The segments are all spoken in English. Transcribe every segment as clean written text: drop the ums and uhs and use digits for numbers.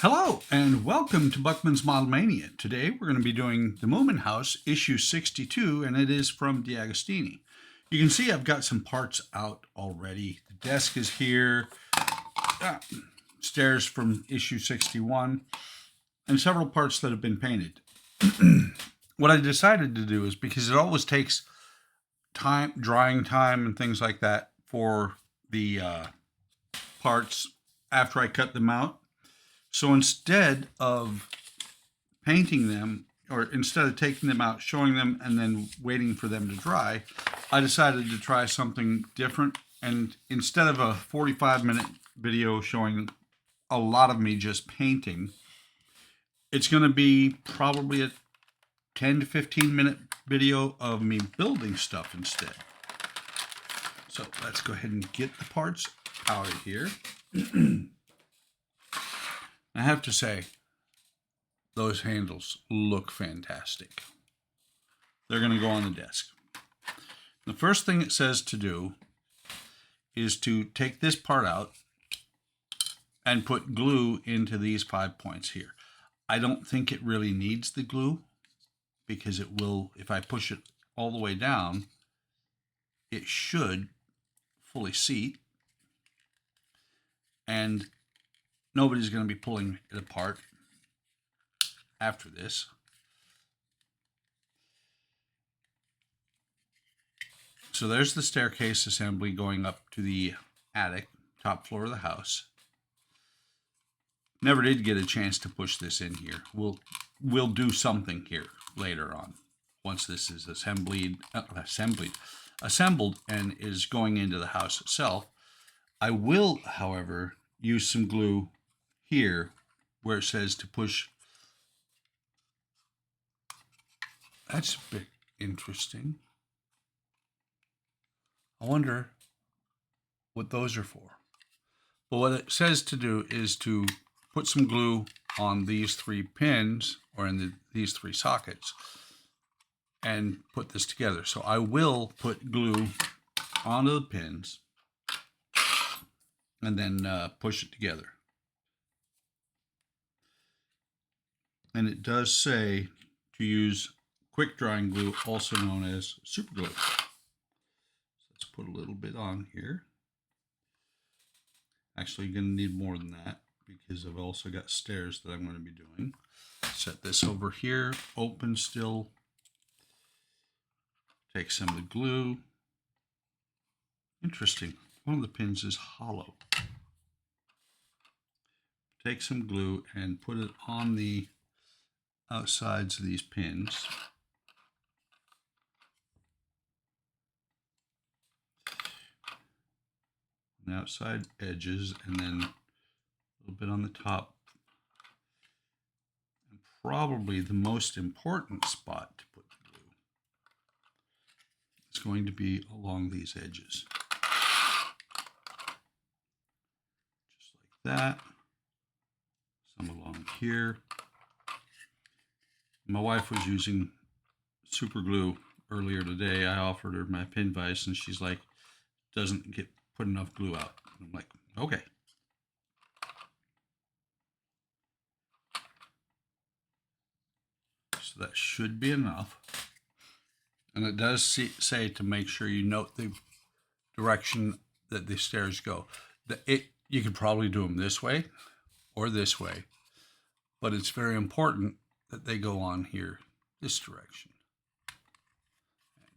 Hello and welcome to buckmansmodelmania. Today we're going to be doing the Moomin House, issue 62, and it is from D'Agostini. You can see I've got some parts out already. The desk is here, stairs from issue 61, and several parts that have been painted. What I decided to do is, because it always takes time, drying time and things like that for the parts after I cut them out. So instead of painting them, or instead of taking them out, showing them, and then waiting for them to dry, I decided to try something different. And instead of a 45-minute video showing a lot of me just painting, it's going to be probably a 10 to 15-minute video of me building stuff instead. So let's go ahead and get the parts out of here. I have to say, those handles look fantastic. They're going to go on the desk. The first thing it says to do is to take this part out and put glue into these 5 points here. I don't think it really needs the glue, because it will, if I push it all the way down, it should fully seat, and nobody's going to be pulling it apart after this. So there's the staircase assembly going up to the attic, top floor of the house. Never did get a chance to push this in here. We'll do something here later on, once this is assembled and is going into the house itself. I will, however, use some glue here where it says to push. That's a bit interesting. I wonder what those are for. But what it says to do is to put some glue on these 3 pins, or in these 3 sockets, and put this together. So I will put glue onto the pins and then push it together. And it does say to use quick drying glue, also known as super glue. So let's put a little bit on here. Actually, you're going to need more than that, because I've also got stairs that I'm going to be doing. Set this over here, open still. Take some of the glue. Interesting, one of the pins is hollow. Take some glue and put it on the outsides of these pins. On the outside edges, and then a little bit on the top. And probably the most important spot to put the glue is going to be along these edges. Just like that. Some along here. My wife was using super glue earlier today. I offered her my pin vise, and she's like, doesn't get put enough glue out. I'm like, okay. So that should be enough. And it does say to make sure you note the direction that the stairs go. You could probably do them this way or this way, but it's very important that they go on here, this direction. And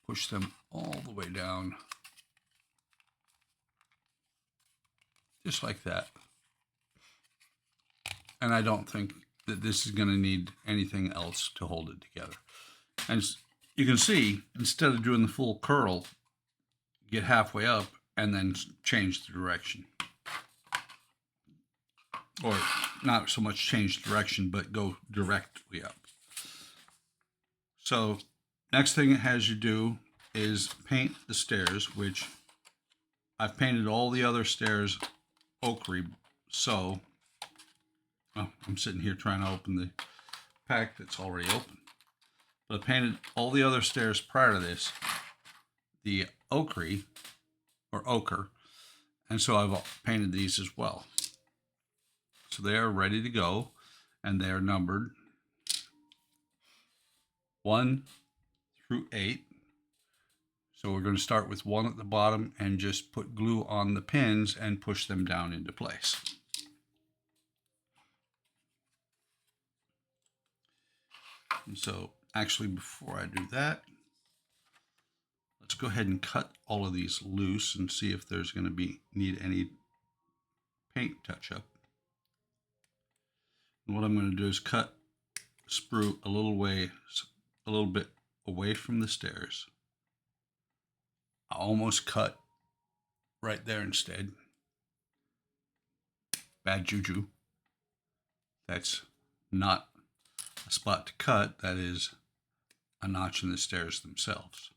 push them all the way down, just like that. And I don't think that this is going to need anything else to hold it together. And you can see, instead of doing the full curl, get halfway up and then change the direction. Or not so much change direction, but go directly up. So next thing it has you do is paint the stairs, which I've painted all the other stairs ochre. So I'm sitting here trying to open the pack that's already open. But I painted all the other stairs prior to this the ochre, or ochre, and so I've painted these as well. So they are ready to go, and they are numbered 1 through 8. So we're going to start with 1 at the bottom and just put glue on the pins and push them down into place. And so actually, before I do that, let's go ahead and cut all of these loose and see if there's going to need any paint touch up. And what I'm going to do is cut sprue a little bit away from the stairs. I almost cut right there instead. Bad juju. That's not a spot to cut. That is a notch in the stairs themselves.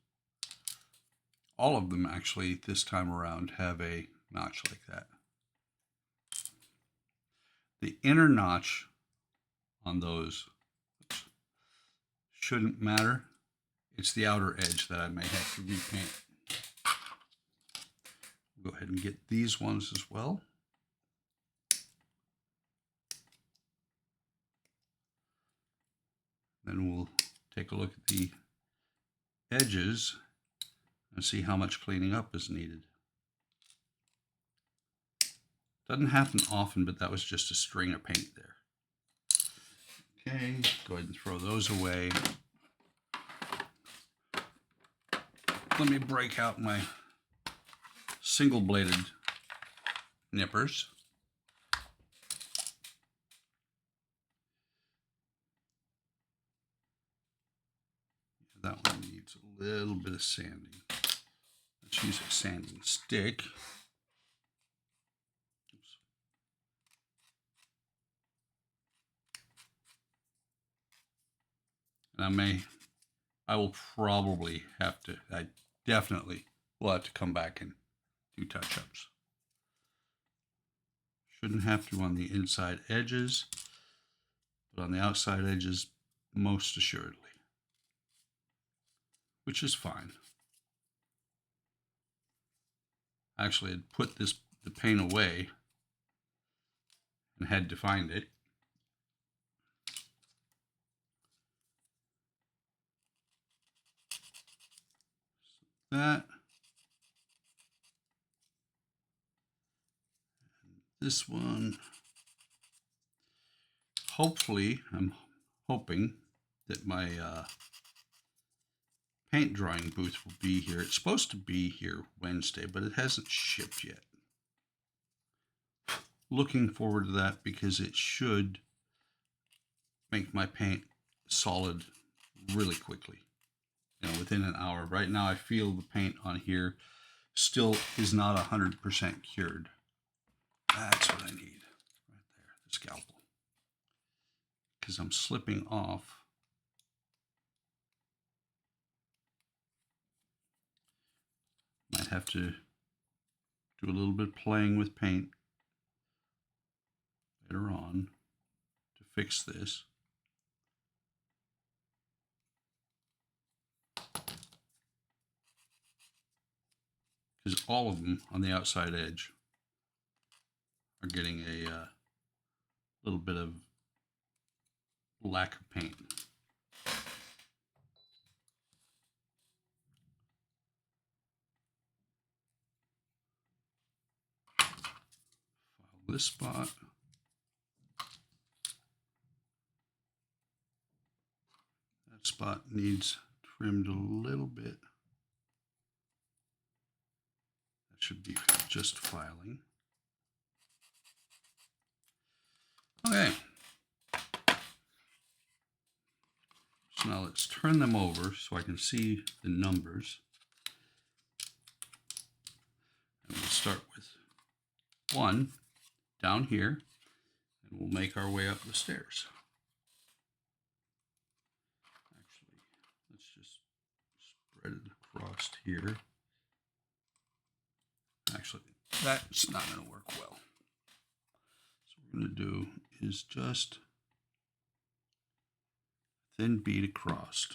All of them actually this time around have a notch like that. The inner notch on those shouldn't matter. It's the outer edge that I may have to repaint. Go ahead and get these ones as well. Then we'll take a look at the edges and see how much cleaning up is needed. Doesn't happen often, but that was just a string of paint there. Okay, go ahead and throw those away. Let me break out my single-bladed nippers. That one needs a little bit of sanding. Let's use a sanding stick. Oops. And I will probably have to, I definitely will have to come back and do touch-ups. Shouldn't have to on the inside edges, but on the outside edges, most assuredly. Which is fine. Actually, I'd put the paint away and had to find it. So that. And this one. Hopefully, I'm hoping that my paint drying booth will be here. It's supposed to be here Wednesday, but it hasn't shipped yet. Looking forward to that because it should make my paint solid really quickly. You know, within an hour. Right now I feel the paint on here still is not 100% cured. That's what I need right there, the scalpel. Because I'm slipping off. Might have to do a little bit playing with paint later on to fix this. Because all of them on the outside edge are getting a little bit of lack of paint. File this spot. That spot needs trimmed a little bit. That should be just filing. Okay. So now let's turn them over so I can see the numbers. And we'll start with 1 down here, and we'll make our way up the stairs. Actually, let's just spread it across here. Actually, that's not going to work well. So what we're going to do is just thin bead across.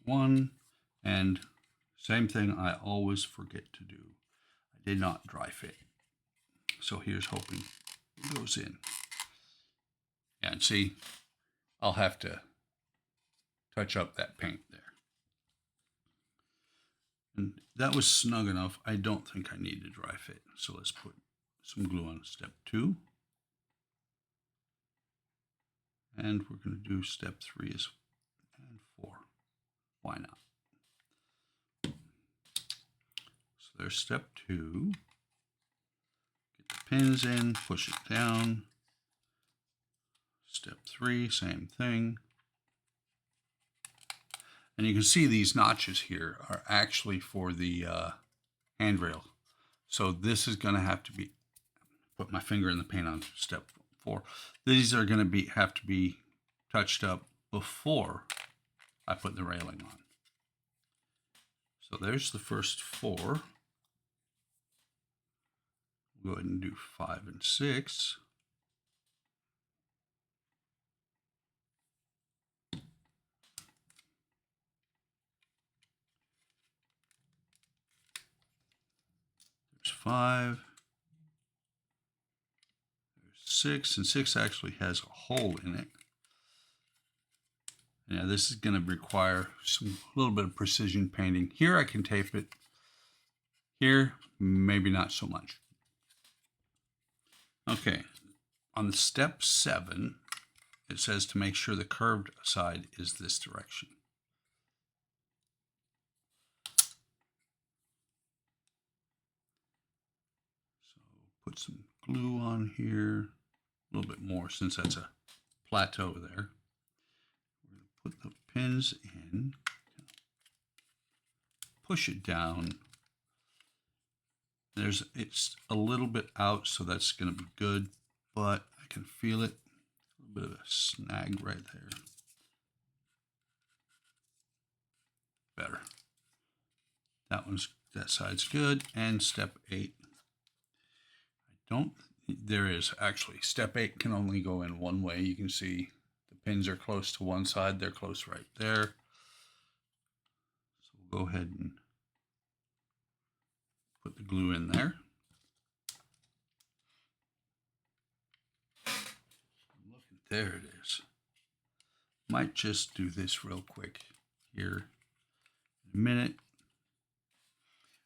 1, and same thing I always forget to do. I did not dry fit. So here's hoping it goes in. Yeah, and see, I'll have to touch up that paint there. And that was snug enough. I don't think I need a dry fit. So let's put some glue on step 2. And we're going to do step 3 and 4. Why not? So there's step 2. Get the pins in, push it down. Step 3, same thing. And you can see these notches here are actually for the handrail. So this is going to have to be, put my finger in the paint on step 4. These are going to have to be touched up before I put the railing on. So there's the first 4. Go ahead and do 5 and 6. There's 5. There's 6, and 6 actually has a hole in it. Yeah, this is going to require a little bit of precision painting. Here I can tape it. Here, maybe not so much. Okay, on the step 7, it says to make sure the curved side is this direction. So put some glue on here, a little bit more since that's a plateau there. We're going to put the pins in, push it down. It's a little bit out, so that's going to be good, but I can feel it. A little bit of a snag right there. Better. That side's good. And step 8. There is actually, step 8 can only go in one way. You can see the pins are close to one side. They're close right there. So we'll go ahead and put the glue in there. There it is. Might just do this real quick here in a minute.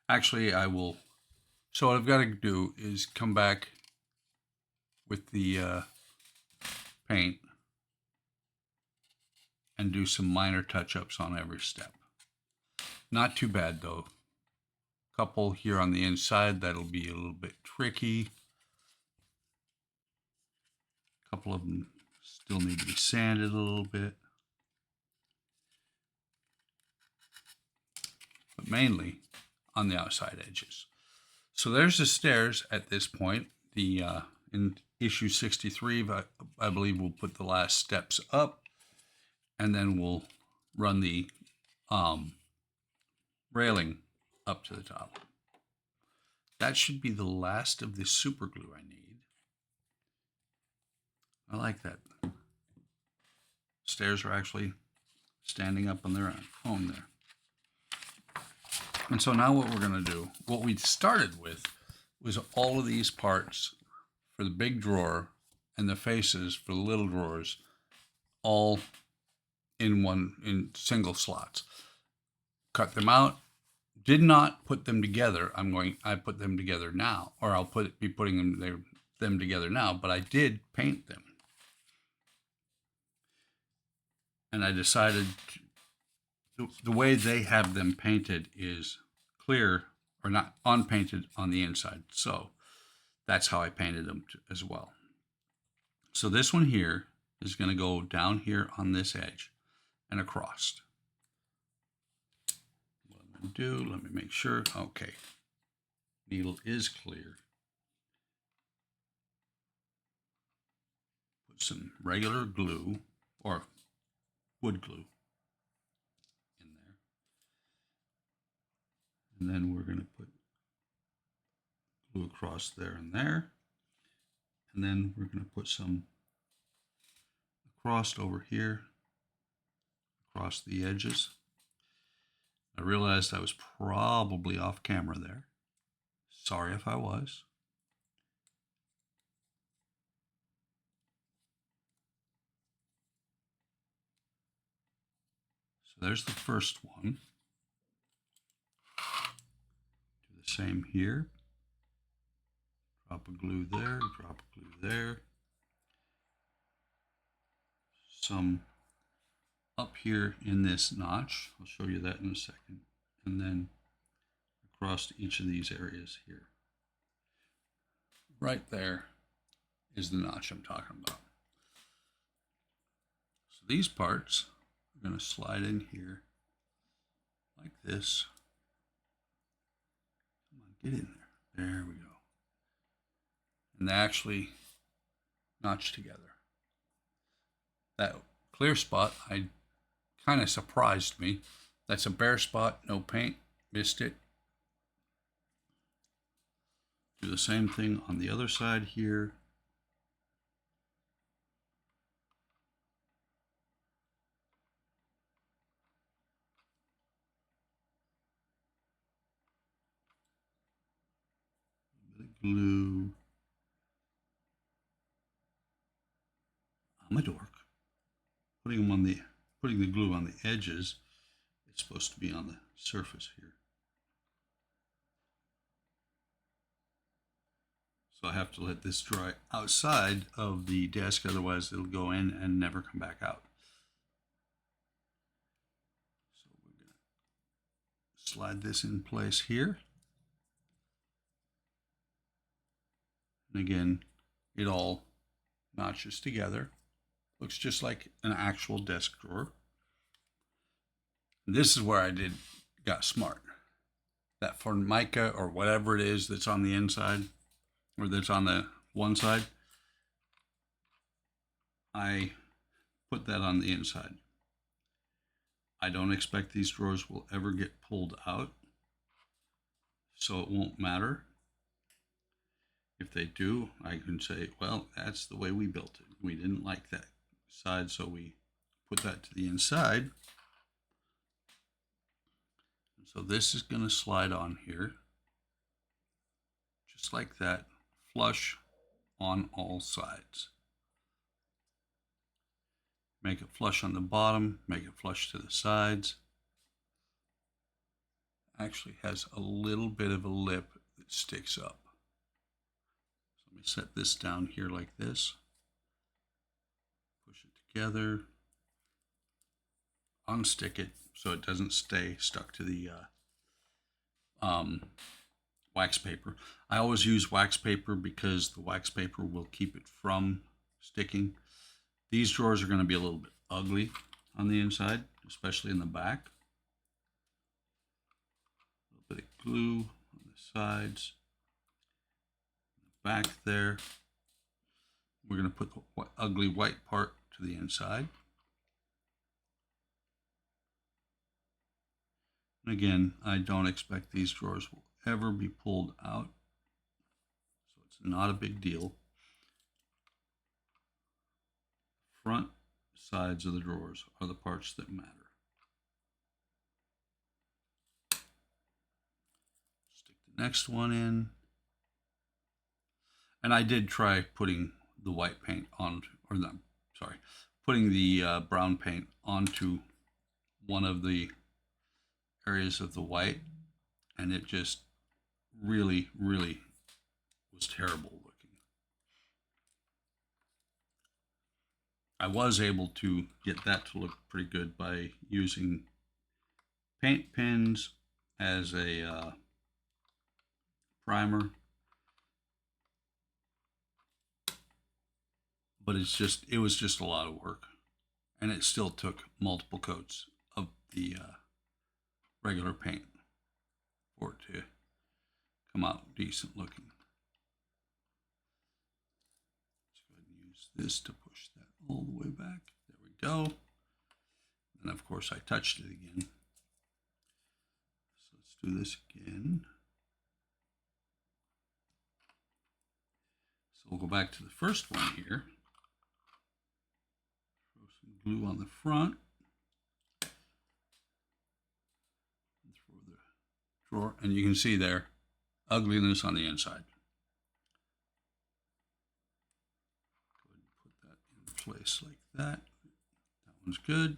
Actually, I will. So what I've got to do is come back with the paint and do some minor touch-ups on every step. Not too bad though. Couple here on the inside, that'll be a little bit tricky. A couple of them still need to be sanded a little bit. But mainly on the outside edges. So there's the stairs at this point. In issue 63, I believe we'll put the last steps up, and then we'll run the railing up to the top. That should be the last of the super glue I need. I like that. Stairs are actually standing up on their own there. And so now what we're going to do, what we started with was all of these parts for the big drawer and the faces for the little drawers, all in single slots. Cut them out. Did not put them together. I put them together now, or I'll be putting them together now, but I did paint them. And I decided the way they have them painted is clear or not unpainted on the inside. So that's how I painted them as well. So this one here is going to go down here on this edge and across. What I'm going to do, let me make sure. Okay. Needle is clear. Put some regular glue or wood glue in there. And then we're going to put glue across there and there. And then we're going to put some across over here, across the edges. I realized I was probably off camera there. Sorry if I was. So there's the first one. Do the same here. Drop a glue there, drop a glue there. Some up here in this notch. I'll show you that in a second. And then across each of these areas here. Right there is the notch I'm talking about. So these parts are going to slide in here like this. Come on, get in there. There we go. And they actually notch together. That clear spot, kind of surprised me. That's a bare spot, no paint, missed it. Do the same thing on the other side here. A bit of glue. I'm a dork. Putting the glue on the edges. It's supposed to be on the surface here. So I have to let this dry outside of the desk, otherwise it'll go in and never come back out. So we're going to slide this in place here. And again, it all notches together. Looks just like an actual desk drawer. And this is where I got smart. That formica or whatever it is that's on the inside, or that's on the one side, I put that on the inside. I don't expect these drawers will ever get pulled out, so it won't matter. If they do, I can say, well, that's the way we built it. We didn't like that side, so we put that to the inside. So this is going to slide on here, just like that, flush on all sides. Make it flush on the bottom, make it flush to the sides. Actually has a little bit of a lip that sticks up. So let me set this down here like this. Push it together. Unstick it so it doesn't stay stuck to the wax paper. I always use wax paper because the wax paper will keep it from sticking. These drawers are going to be a little bit ugly on the inside, especially in the back. A little bit of glue on the sides, the back there. We're going to put the ugly white part to the inside. And again, I don't expect these drawers will ever be pulled out, so it's not a big deal. Front sides of the drawers are the parts that matter. Stick the next one in. And I did try putting the white paint on, or not, sorry, putting the brown paint onto one of the areas of the white, and it just really, really was terrible looking. I was able to get that to look pretty good by using paint pens as a primer, but it was just a lot of work, and it still took multiple coats of the regular paint for it to come out decent looking. Let's go ahead and use this to push that all the way back. There we go. And of course I touched it again. So let's do this again. So we'll go back to the first one here. Throw some glue on the front. And throw the drawer, and you can see there, ugliness on the inside. Go ahead and put that in place like that. That one's good.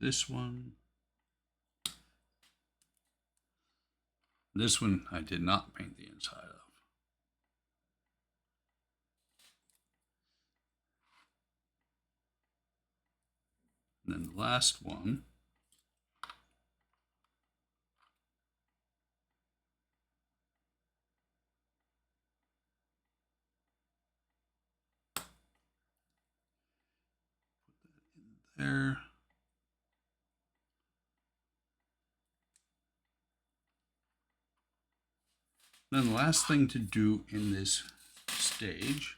this one. This one I did not paint the inside of. And then the last one, put that in there. Then the last thing to do in this stage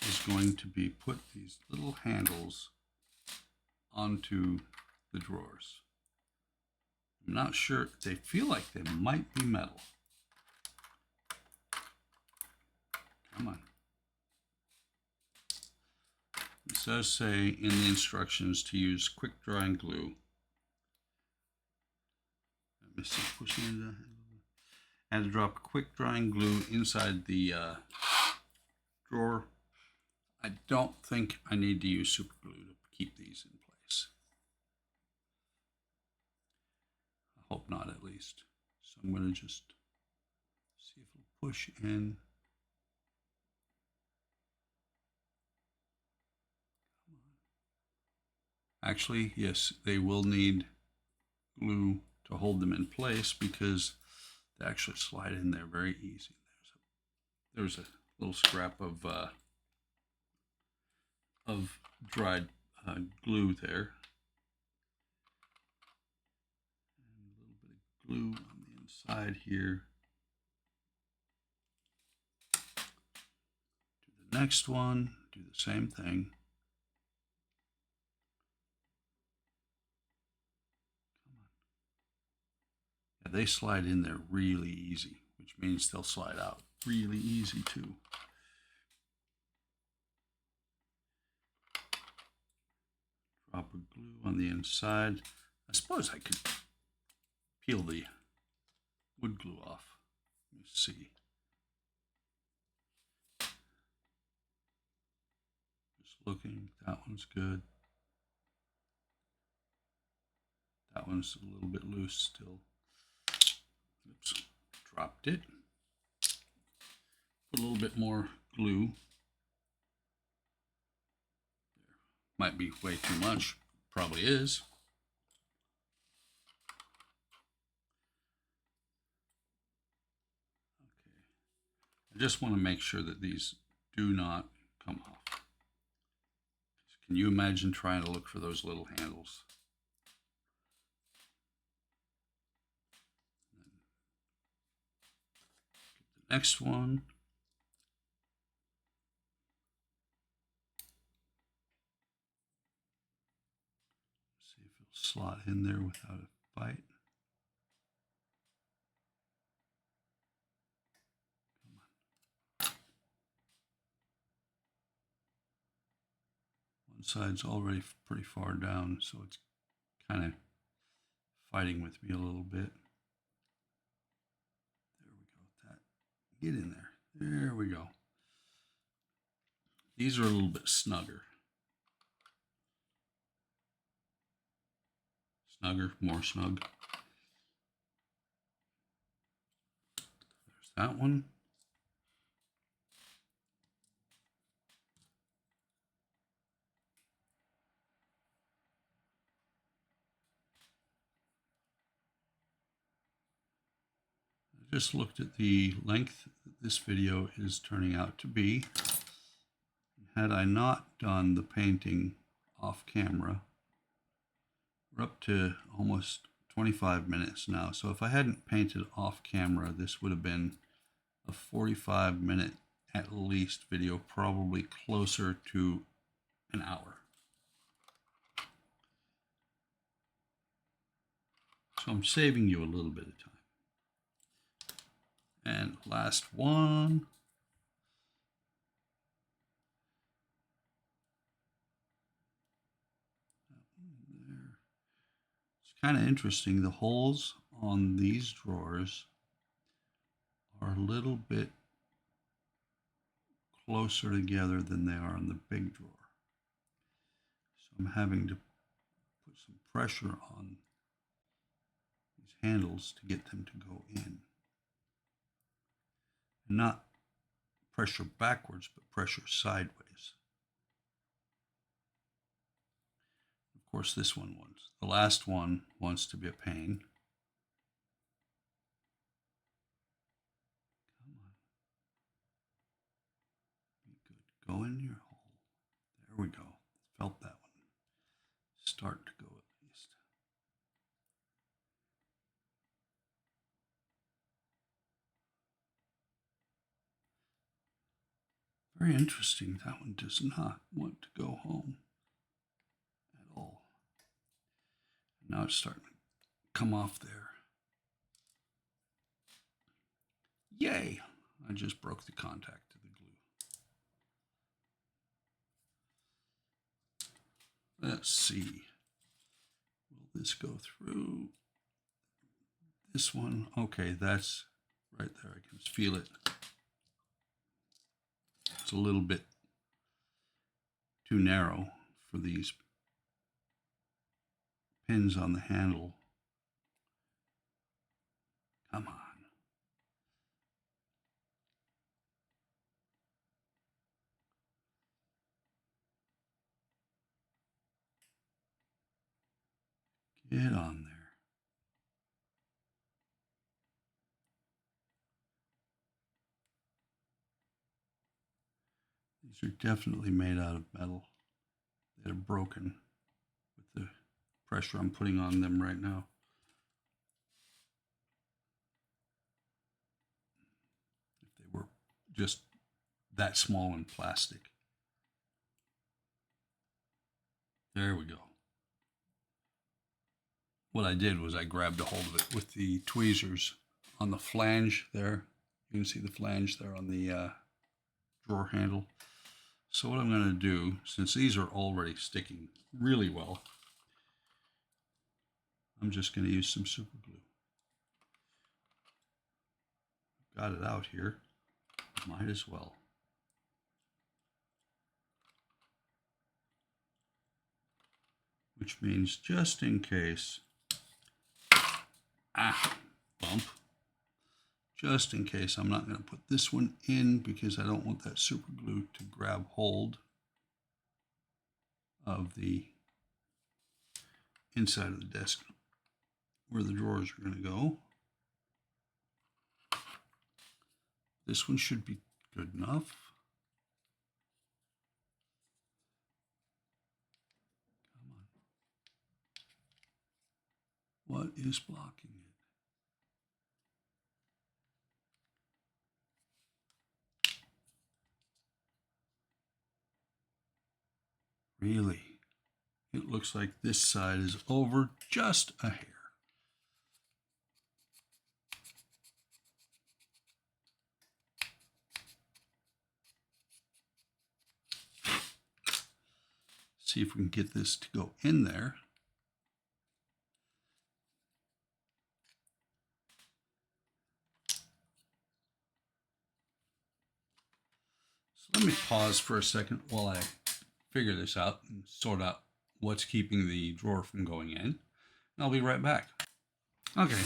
is going to be put these little handles onto the drawers. I'm not sure, they feel like they might be metal. Come on. It does say in the instructions to use quick drying glue. Let me see, pushing it down. And to drop quick drying glue inside the drawer. I don't think I need to use super glue to keep these in place. I hope not, at least. So I'm going to just see if it'll push in. Actually, yes, they will need glue to hold them in place because they actually slide in there very easy. There's a little scrap of dried glue there. And a little bit of glue on the inside here. Do the next one, do the same thing. They slide in there really easy, which means they'll slide out really easy too. Drop of glue on the inside. I suppose I could peel the wood glue off. Let me see. Just looking, that one's good. That one's a little bit loose still. Oops, dropped it. Put a little bit more glue. There. Might be way too much, probably is. Okay. I just want to make sure that these do not come off. Can you imagine trying to look for those little handles? Next one. See if it'll slot in there without a bite. Come on. One side's already pretty far down, so it's kind of fighting with me a little bit. Get in there. There we go. These are a little bit snugger. Snugger, more snug. There's that one. I just looked at the length that this video is turning out to be. Had I not done the painting off camera, we're up to almost 25 minutes now. So if I hadn't painted off camera, this would have been a 45-minute at least video, probably closer to an hour. So I'm saving you a little bit of time. And last one. There. It's kind of interesting. The holes on these drawers are a little bit closer together than they are in the big drawer. So I'm having to put some pressure on these handles to get them to go in. And not pressure backwards, but pressure sideways. Of course, this one wants, the last one wants to be a pain. Come on. Be good. Go in your hole. There we go. Felt that one. Start to go at least. Very interesting. That one does not want to go home at all. Now it's starting to come off there. Yay! I just broke the contact to the glue. Let's see. Will this go through? This one, okay, that's right there. I can just feel it. It's a little bit too narrow for these pins on the handle. Come on. Get on there. These are definitely made out of metal that are broken with the pressure I'm putting on them right now. If they were just that small in plastic. There we go. What I did was I grabbed a hold of it with the tweezers on the flange there. You can see the flange there on the drawer handle. So what I'm going to do, since these are already sticking really well, I'm just going to use some super glue. Got it out here. Might as well. Which means just in case, bump. Just in case, I'm not going to put this one in because I don't want that super glue to grab hold of the inside of the desk where the drawers are going to go. This one should be good enough. Come on. What is blocking it? Really? It looks like this side is over just a hair. See if we can get this to go in there. So let me pause for a second while I figure this out and sort out what's keeping the drawer from going in. And I'll be right back. Okay,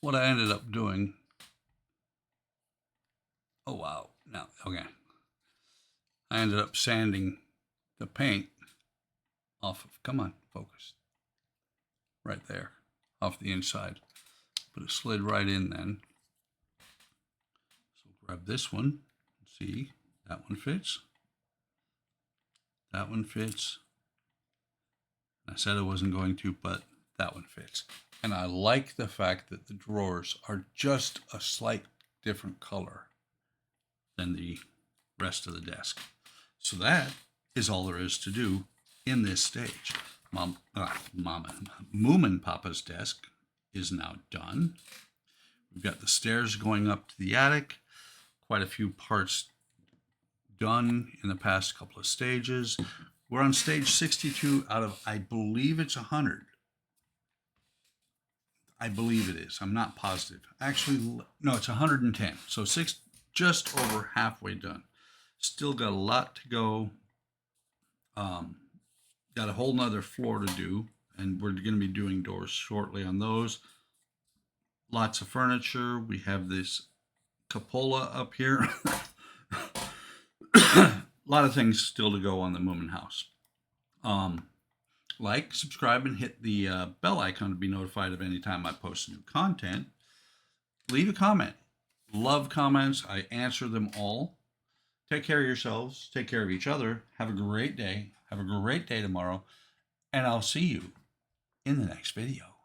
what I ended up doing, oh wow, no, okay. I ended up sanding the paint off of, come on, focus, right there, off the inside. But it slid right in then. So grab this one, see, that one fits. That one fits. I said I wasn't going to, but that one fits. And I like the fact that the drawers are just a slight different color than the rest of the desk. So that is all there is to do in this stage. Moomin Papa's desk is now done. We've got the stairs going up to the attic. Quite a few parts done in the past couple of stages. We're on stage 62 out of, I believe it's 100. I believe it is. I'm not positive. Actually, no, it's 110. So just over halfway done. Still got a lot to go. Got a whole nother floor to do, and we're going to be doing doors shortly on those. Lots of furniture. We have this cupola up here. A lot of things still to go on the Moomin house. Like, subscribe, and hit the bell icon to be notified of any time I post new content. Leave a comment. Love comments. I answer them all. Take care of yourselves. Take care of each other. Have a great day. Have a great day tomorrow. And I'll see you in the next video.